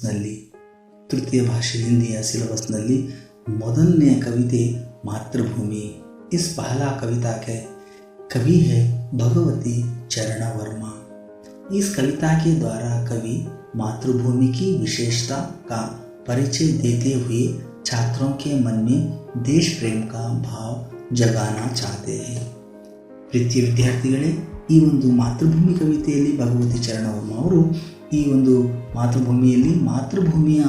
ಸಿಲೆಬಸ್ನಲ್ಲಿ, ತೃತೀಯ ಭಾಷೆ ಹಿಂದಿಯ ಸಿಲೆಬಸ್ನಲ್ಲಿ ಮೊದಲನೆಯ ಕವಿತೆ मातृभूमि। इस पहला कविता के कवि है भगवती चरण वर्मा। इस कविता के द्वारा कवि मातृभूमि की विशेषता का परिचय देते हुए छात्रों के मन में देश प्रेम का भाव जगाना चाहते हैं। ಪ್ರೀತಿಯ ವಿದ್ಯಾರ್ಥಿಗಳೇ, ಈ ಒಂದು ಮಾತೃಭೂಮಿ ಕವಿತೆಯಲ್ಲಿ ಭಗವತಿ ಚರಣ ವರ್ಮ ಅವರು ಈ ಒಂದು ಮಾತೃಭೂಮಿಯಲ್ಲಿ ಮಾತೃಭೂಮಿಯ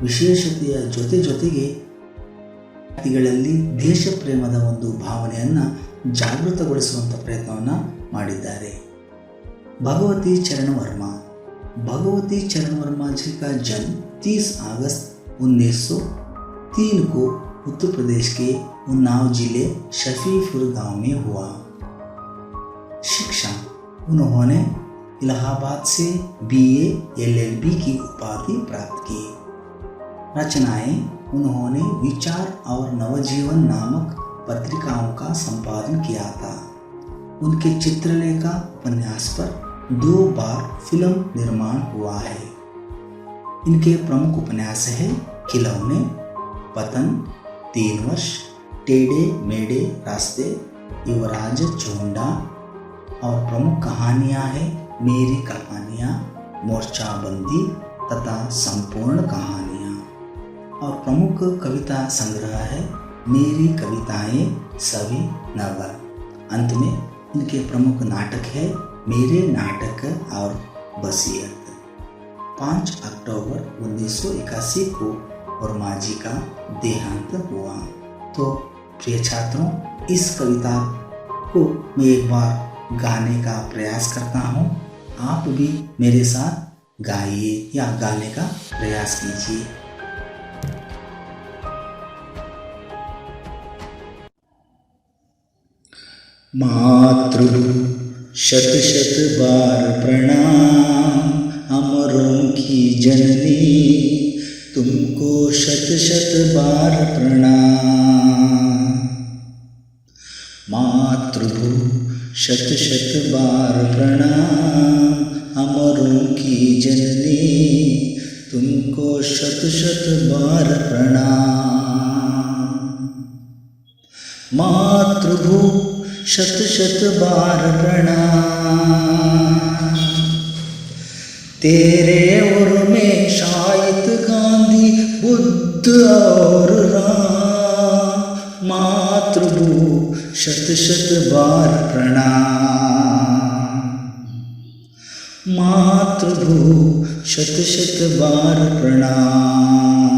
ವಿಶೇಷತೆಯ ಜೊತೆಗೆ ವಿದ್ಯಾರ್ಥಿಗಳಲ್ಲಿ ದೇಶ ಪ್ರೇಮದ ಒಂದು ಭಾವನೆಯನ್ನು ಜಾಗೃತಗೊಳಿಸುವಂಥ ಪ್ರಯತ್ನವನ್ನು ಮಾಡಿದ್ದಾರೆ। भगवती चरण वर्मा जी का जन्म 30 अगस्त 1903 को उत्तर प्रदेश के उन्नाव जिले शफीपुर गांव में हुआ। शिक्षा, उन्होंने इलाहाबाद से BA LLB की उपाधि प्राप्त की। रचनाएं, उन्होंने विचार और नवजीवन नामक पत्रिकाओं का संपादन किया था। उनके चित्रलेखा उपन्यास पर 2 बार फिल्म निर्माण हुआ है। इनके प्रमुख उपन्यास है खिलौने, पतन, 3 वर्ष, टेढ़े मेढ़े रास्ते, युवराज चोंडा। और प्रमुख कहानियाँ हैं मेरी कहानियाँ, मोर्चाबंदी तथा संपूर्ण कहानियाँ। और प्रमुख कविता संग्रह है मेरी कविताएं सभी नवल। अंत में इनके प्रमुख नाटक है मेरे नाटक और बसीयत। 5 अक्टूबर 1981 को वर्मा जी का देहांत हुआ। तो प्रिय छात्रों, इस कविता को मैं एक बार गाने का प्रयास करता हूँ। आप भी मेरे साथ गाइए या गाने का प्रयास कीजिए। मातृभूमि शत शत बार प्रणाम, अमरों की जननी तुमको शत शत बार प्रणाम। मातृभूमि शत शत बार प्रणाम, अमरों की जननी तुमको शत शत बार प्रणाम। मातृभूमि शत शत बार प्रणाम। तेरे उर में शायद गांधी बुद्ध और राम। मातृभूमि शत शत बार प्रणाम। मातृभूमि शत शत बार प्रणाम।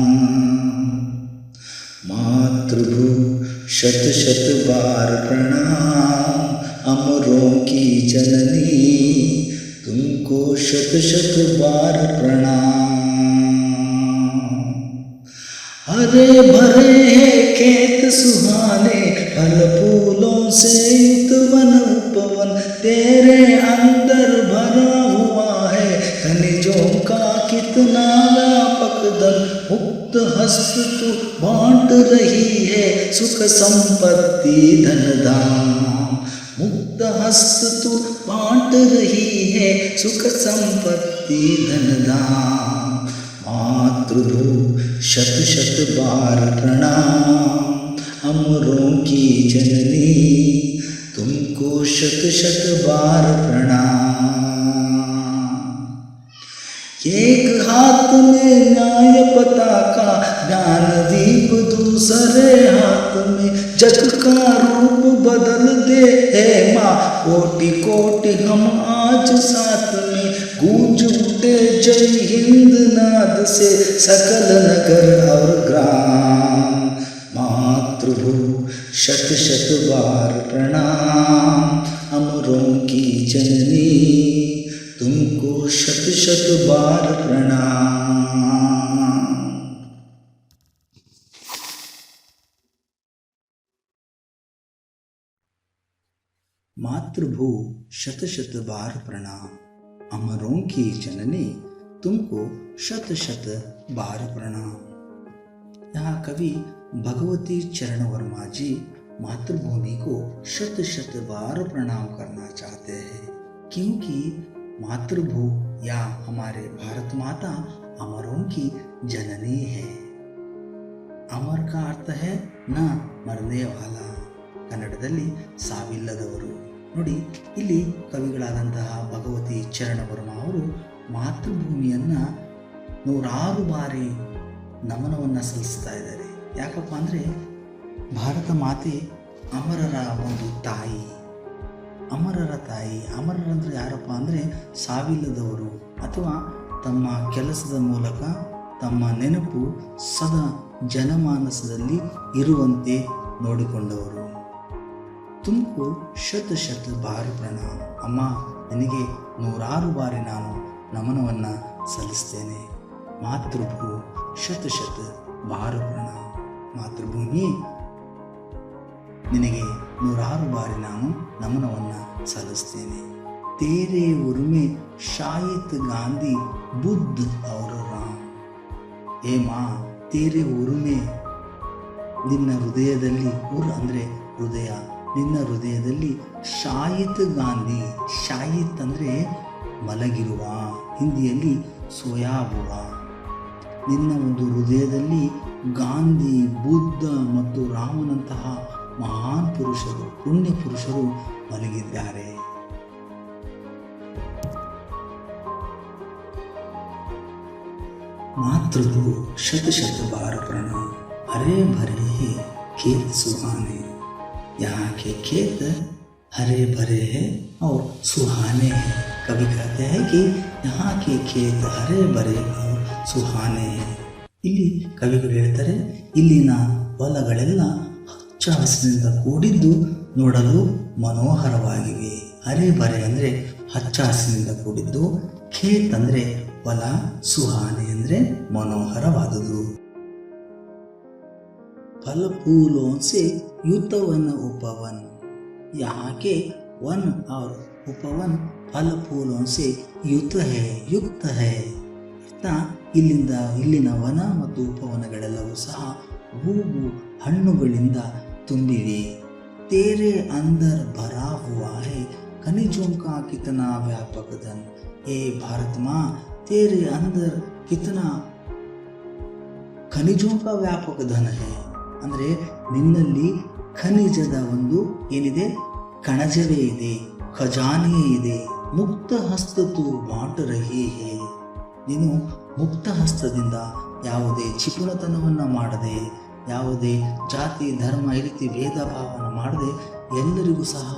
मातृभूमि शत शत बार प्रणाम, अमरों की जननी तुमको शत शत बार प्रणाम। हरे भरे हैं खेत सुहाने, फल फूलों से युक्त वन उपवन, तेरे अंदर भरा हुआ है खनिजों का कितना व्यापक धन। मुक्त हस्त तू बांट रही है सुख संपत्ति धन धाम। मुक्त हस्त तू बांट रही है सुख संपत्ति धन धाम। मातृभूमि शत शत बार प्रणाम, अमरों की जननी तुमको शत शत बार प्रणाम। एक हाथ में न्याय पताका ज्ञान दीप, दूसरे हाथ में जग का रूप बदल दे है माँ। कोटि कोटि हम आज साथ में गूंज उठे जय हिंद नाद से सकल नगर और ग्राम। मातृभूमि शत शत बार प्रणाम, अमरों की जननी तुमको शत शत बार प्रणाम। मातृभूमि शत शत बार प्रणाम, अमरों की जननी तुमको शत शत बार प्रणाम। यहाँ कवि भगवती चरण वर्मा जी मातृभूमि को शत शत बार प्रणाम करना चाहते हैं, क्योंकि मातृभूमि या हमारे भारत माता अमरों की जननी है. ಅಮರ್ ಕಾ ಅರ್ಥ ಹೇ ನ ಮರನೇ ವಾಲ, ಕನ್ನಡದಲ್ಲಿ ಸಾವಿಲ್ಲದವರು. ನೋಡಿ, ಇಲ್ಲಿ ಕವಿಗಳಾದಂತಹ ಭಗವತಿ ಚರಣ ವರ್ಮ ಅವರು ಮಾತೃಭೂಮಿಯನ್ನು 106 ಬಾರಿ ನಮನವನ್ನು ಸಲ್ಲಿಸ್ತಾ ಇದ್ದಾರೆ. ಯಾಕಪ್ಪ ಅಂದರೆ ಭಾರತ ಮಾತೆ ಅಮರರ ಒಂದು ತಾಯಿ, ಅಮರರ ತಾಯಿ. ಅಮರರಂದ್ರೆ ಯಾರಪ್ಪ ಅಂದರೆ ಸಾವಿಲ್ಲದವರು, ಅಥವಾ ತಮ್ಮ ಕೆಲಸದ ಮೂಲಕ ತಮ್ಮ ನೆನಪು ಸದಾ ಜನಮಾನಸದಲ್ಲಿ ಇರುವಂತೆ ನೋಡಿಕೊಂಡವರು. ತುಮಕು ಶತ ಶತ ಬಾರಿ ಪ್ರಣಾಮ. ಅಮ್ಮ, ನಿನಗೆ 106 ಬಾರಿ ನಾನು ನಮನವನ್ನು ಸಲ್ಲಿಸ್ತೇನೆ. ಮಾತೃಭೂ ಶತ ಶತ ಬಾರಿ ಪ್ರಣಾಮ. ಮಾತೃಭೂಮಿ, ನಿನಗೆ 106 ಬಾರಿ ನಾನು ನಮನವನ್ನು ಸಲ್ಲಿಸ್ತೇನೆ. ತೇರೆ ಉರ್ಮೆ ಶಾಹಿದ್ ಗಾಂಧಿ ಬುದ್ಧ ಔರ ರಾಮ್. ಏ ಮಾ, ತೇರೆ ಉರುಮೆ, ನಿನ್ನ ಹೃದಯದಲ್ಲಿ, ಉರ್ ಅಂದರೆ ಹೃದಯ, ನಿನ್ನ ಹೃದಯದಲ್ಲಿ ಶಾಹಿದ್ ಗಾಂಧಿ, ಶಾಹಿದ್ ಅಂದರೆ ಮಲಗಿರುವ, ಹಿಂದಿಯಲ್ಲಿ ಸೋಯಾಬುವ. ನಿನ್ನ ಒಂದು ಹೃದಯದಲ್ಲಿ ಗಾಂಧಿ, ಬುದ್ಧ ಮತ್ತು ರಾಮನಂತಹ ಮಹಾನ್ ಪುರುಷರು, ಪುಣ್ಯ ಪುರುಷರು ಮಲಗಿದ್ದಾರೆ. मातृभू शत शत बार प्रणाम. हरे भरे हैं खेत सुहाने. यहाँ के खेत हरे भरे हैं और सुहाने हैं. कभी कहते हैं कि यहाँ के खेत हरे भरे और सुहाने हैं. ಇಲ್ಲಿ ಕವಿಗಳು ಹೇಳ್ತಾರೆ, ಇಲ್ಲಿನ ಹೊಲಗಳೆಲ್ಲ ಹಚ್ಚ ಹಸಿರಿನಿಂದ ಕೂಡಿದ್ದು ನೋಡಲು ಮನೋಹರವಾಗಿವೆ. ಹರೆ ಬರೆ ಅಂದರೆ ಹಚ್ಚ ಹಸಿರಿನಿಂದ ಕೂಡಿದ್ದು, ಖೇತ್ ಅಂದರೆ ಹೊಲ, ಸುಹಾನೆ ಅಂದರೆ ಮನೋಹರವಾದುದು. फल फूलों से युक्त वन उपवन. यहाँ के वन और उपवन फल फूलों से युक्त है. ಅರ್ಥ, ಇಲ್ಲಿನ ವನ ಮತ್ತು ಉಪವನಗಳೆಲ್ಲವೂ ಸಹ ಹೂವು ಹಣ್ಣುಗಳಿಂದ ತುಂಬಿವೆ. तेरे अंदर भरा हुआ है खनिजों का कितना व्यापक धन. ए भारत माँ, तेरे अंदर कितना ಖನಿಜೋं का ವ್ಯಾಪಕ ಧನ ಹೇ. ಅಂದರೆ ನಿನ್ನಲ್ಲಿ ಖನಿಜದ ಒಂದು ಏನಿದೆ, ಕಣಜವೇ ಇದೆ, ಖಜಾನೆಯೇ ಇದೆ. ಮುಕ್ತ ಹಸ್ತತು ಬಾಂಟ ರಹಿ ಹೇ. ನೀನು ಮುಕ್ತ ಹಸ್ತದಿಂದ ಯಾವುದೇ ಚಿಪುಣತನವನ್ನು ಮಾಡದೆ, ಯಾವುದೇ ಜಾತಿ ಧರ್ಮ ಈ ರೀತಿ ಭೇದ ಭಾವನ ಮಾಡದೆ ಎಲ್ಲರಿಗೂ ಸಹ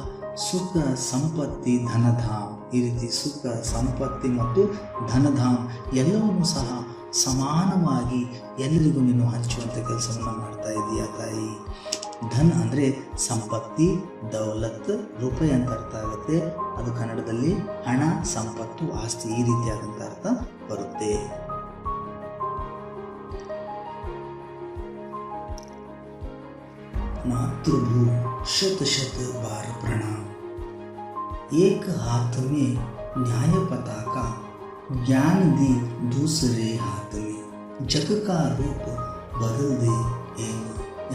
ಸುಖ ಸಂಪತ್ತಿ ಧನಧಾಮ್, ಈ ರೀತಿ ಸುಖ ಸಂಪತ್ತಿ ಮತ್ತು ಧನಧಾಮ್ ಎಲ್ಲವನ್ನೂ ಸಹ ಸಮಾನವಾಗಿ ಎಲ್ಲರಿಗೂ ನೀನು ಹಂಚುವಂಥ ಕೆಲಸವನ್ನು ಮಾಡ್ತಾ ಇದೀಯ ತಾಯಿ. ಧನ್ ಅಂದರೆ ಸಂಪತ್ತಿ, ದೌಲತ್, ರೂಪಾಯಿ ಅಂತ ಅರ್ಥ ಆಗುತ್ತೆ. ಅದು ಕನ್ನಡದಲ್ಲಿ ಹಣ, ಸಂಪತ್ತು, ಆಸ್ತಿ ಈ ರೀತಿಯಾದಂಥ ಅರ್ಥ ಬರುತ್ತೆ. मातृभू शत शत बार प्रणाम. एक हाथ में न्याय पताका, ज्ञान दी दूसरे हाथ में. जग का रूप बदल दे एम.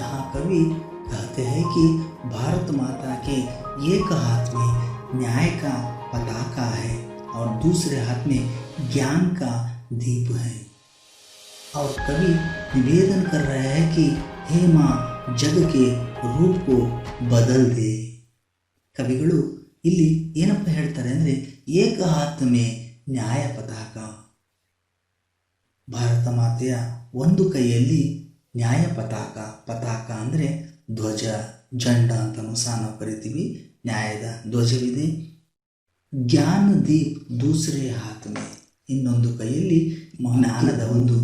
यहाँ कवि कहते हैं कि भारत माता के एक हाथ में न्याय का पताका है और दूसरे हाथ में ज्ञान का दीप है. और कवि निवेदन कर रहे हैं कि हे माँ, ಜಗ ಕೆ ರೂಪು ಬದಲ್ ದೇ. ಕವಿಗಳು ಇಲ್ಲಿ ಏನಪ್ಪ ಹೇಳ್ತಾರೆ ಅಂದರೆ, ಏಕ ಹಾತ್ ಮೇ ನ್ಯಾಯ ಪತಾಕ. ಭಾರತ ಮಾತೆಯ ಒಂದು ಕೈಯಲ್ಲಿ ನ್ಯಾಯ ಪತಾಕ, ಪತಾಕ ಅಂದರೆ ಧ್ವಜ, ಜಂಡ ಅಂತಲೂ ಸಹ ನಾವು ಕರಿತೀವಿ. ನ್ಯಾಯದ ಧ್ವಜವಿದೆ. ಜ್ಞಾನ ದೀಪ್ ದೂಸರೆ ಹಾತ್ ಮೇ, ಇನ್ನೊಂದು ಕೈಯಲ್ಲಿ ಜ್ಞಾನದ ಒಂದು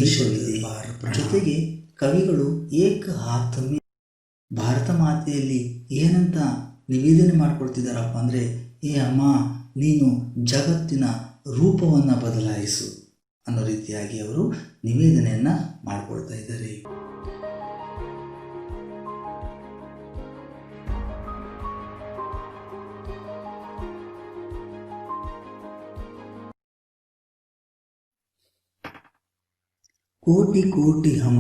ದೀಪವಿದೆ. ಜೊತೆಗೆ ಕವಿಗಳು ಏಕ ಹಾತ್ ಮೇ, ಭಾರತ ಮಾತೆಯಲ್ಲಿ ಏನಂತ ನಿವೇದನೆ ಮಾಡಿಕೊಡ್ತಿದ್ದಾರಪ್ಪ ಅಂದರೆ, ಏ ಅಮ್ಮ, ನೀನು ಜಗತ್ತಿನ ರೂಪವನ್ನು ಬದಲಾಯಿಸು ಅನ್ನೋ ರೀತಿಯಾಗಿ ಅವರು ನಿವೇದನೆಯನ್ನು ಮಾಡಿಕೊಡ್ತಾ ಇದ್ದಾರೆ. कोटि कोटि हम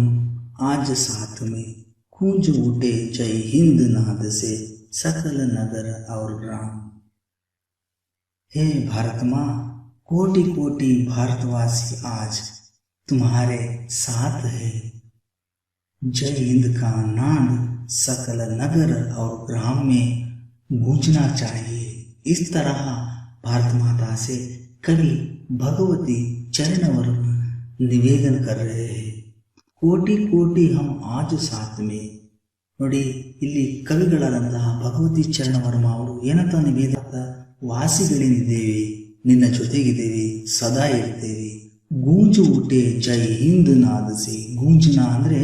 आज साथ में गूंज उठे जय हिंद नाद से सकल नगर और ग्राम. हे भारत माँ, कोटि कोटि भारतवासी आज तुम्हारे साथ है। जय हिंद का नाद सकल नगर और ग्राम में गूंजना चाहिए। इस तरह भारत माता से कवि भगवती चरणवर निवेदन कर रहे हैं। ಕೋಟಿ ಕೋಟಿ ಹಮ್ ಆಜು ಸಾತ್ ಮೇ. ನೋಡಿ, ಇಲ್ಲಿ ಕವಿಗಳಾದಂತಹ ಭಗವತಿ ಚರಣವರ್ಮ ಅವರು ಏನಂತ ನಿವೇದಕ, ವಾಸಿಗಳೇನಿದ್ದೇವೆ ನಿನ್ನ ಜೊತೆಗಿದ್ದೇವೆ, ಸದಾ ಇರ್ತೇವೆ. ಗೂಂಜು ಊಟೆ ಜೈ ಹಿಂದ್ ನಾದಸಿ. ಗೂಂಜನ ಅಂದರೆ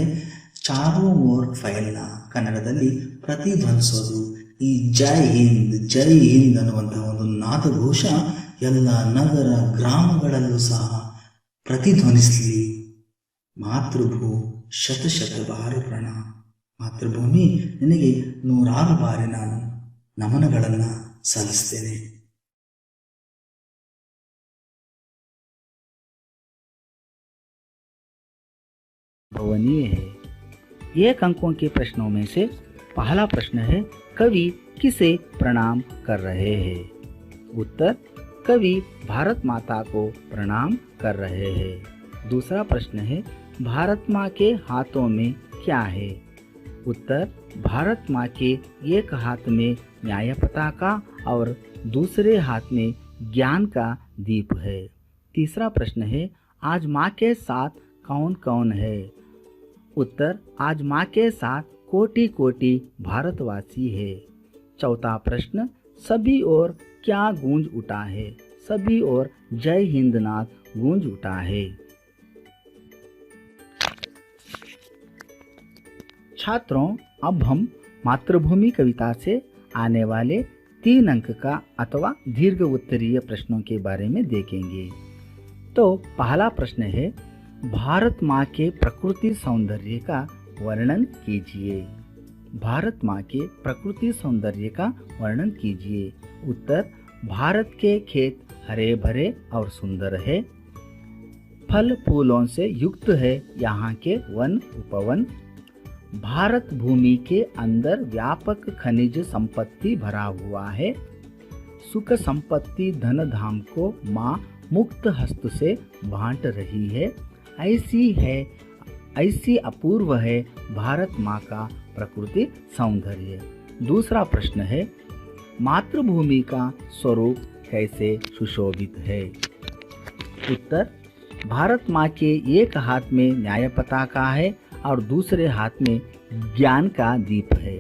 ಚಾರೋ ಓರ್ ಫೈಲ್ನ ಕನ್ನಡದಲ್ಲಿ ಪ್ರತಿಧ್ವನಿಸೋದು. ಈ ಜೈ ಹಿಂದ್ ಅನ್ನುವಂತಹ ಒಂದು ನಾದಘೋಷ ಎಲ್ಲ ನಗರ ಗ್ರಾಮಗಳಲ್ಲೂ ಸಹ ಪ್ರತಿಧ್ವನಿಸಲಿ. ಮಾತೃಭೂ ಶತ ಬಾರಿ ಪ್ರಣಾಮ. ಮಾತೃಭೂಮಿ ನಿನಗೆ 100 ಬಾರಿ ನಾನು ನಮನಗಳನ್ನು ಸಲ್ಲಿಸ್ತೇನೆ. भवनीय है। 1 अंकों के प्रश्नों में से पहला प्रश्न है, कवि किसे प्रणाम कर रहे हैं? उत्तर, कवि भारत माता को प्रणाम कर रहे हैं। दूसरा प्रश्न है, भारत माँ के हाथों में क्या है? उत्तर, भारत माँ के एक हाथ में न्याय पताका और दूसरे हाथ में ज्ञान का दीप है। तीसरा प्रश्न है, आज माँ के साथ कौन कौन है? उत्तर, आज माँ के साथ कोटि कोटि भारतवासी है। चौथा प्रश्न, सभी ओर क्या गूंज उठा है? सभी ओर जय हिंद नाद गूंज उठा है। छात्रों, अब हम मातृभूमि कविता से आने वाले 3 अंक का अथवा दीर्घ उत्तरीय प्रश्नों के बारे में देखेंगे। तो पहला प्रश्न है, भारत माँ के प्रकृति सौंदर्य का वर्णन कीजिए। भारत माँ के प्रकृति सौंदर्य का वर्णन कीजिए। उत्तर, भारत के खेत हरे भरे और सुंदर है। फल फूलों से युक्त है यहाँ के वन उपवन। भारत भूमि के अंदर व्यापक खनिज संपत्ति भरा हुआ है। सुख संपत्ति धन धाम को माँ मुक्त हस्त से बांट रही है। ऐसी अपूर्व है भारत माँ का प्रकृति सौंदर्य। दूसरा प्रश्न है, मातृभूमि का स्वरूप कैसे सुशोभित है? उत्तर, भारत माँ के एक हाथ में न्याय पताका है और दूसरे हाथ में ज्ञान का दीप है।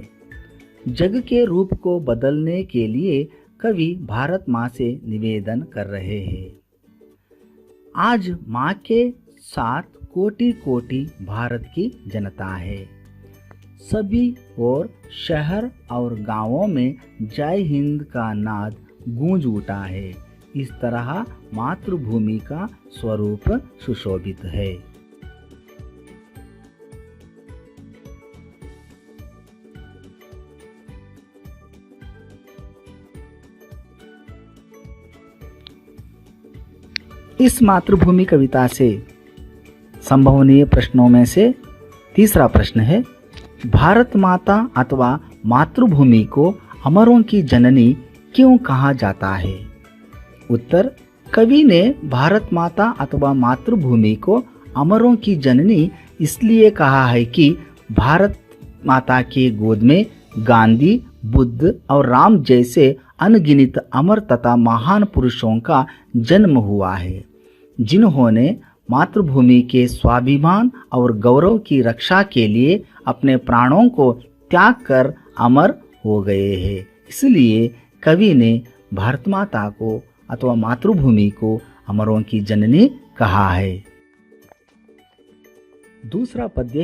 जग के रूप को बदलने के लिए कवि भारत माँ से निवेदन कर रहे हैं। आज माँ के साथ कोटि कोटि भारत की जनता है। सभी और शहर और गांवों में जय हिंद का नाद गूंज उठा है। इस तरह मातृभूमि का स्वरूप सुशोभित है। इस मातृभूमि कविता से संभवनीय प्रश्नों में से तीसरा प्रश्न है, भारत माता अथवा मातृभूमि को अमरों की जननी क्यों कहा जाता है? उत्तर, कवि ने भारत माता अथवा मातृभूमि को अमरों की जननी इसलिए कहा है कि भारत माता के गोद में गांधी, बुद्ध और राम जैसे अनगिनत अमर तथा महान पुरुषों का जन्म हुआ है, जिन्होंने मातृभूमि के स्वाभिमान और गौरव की रक्षा के लिए अपने प्राणों को त्याग कर अमर हो गए हैं। इसलिए कवि ने भारत माता को अथवा मातृभूमि को अमरों की जननी कहा है। दूसरा पद्य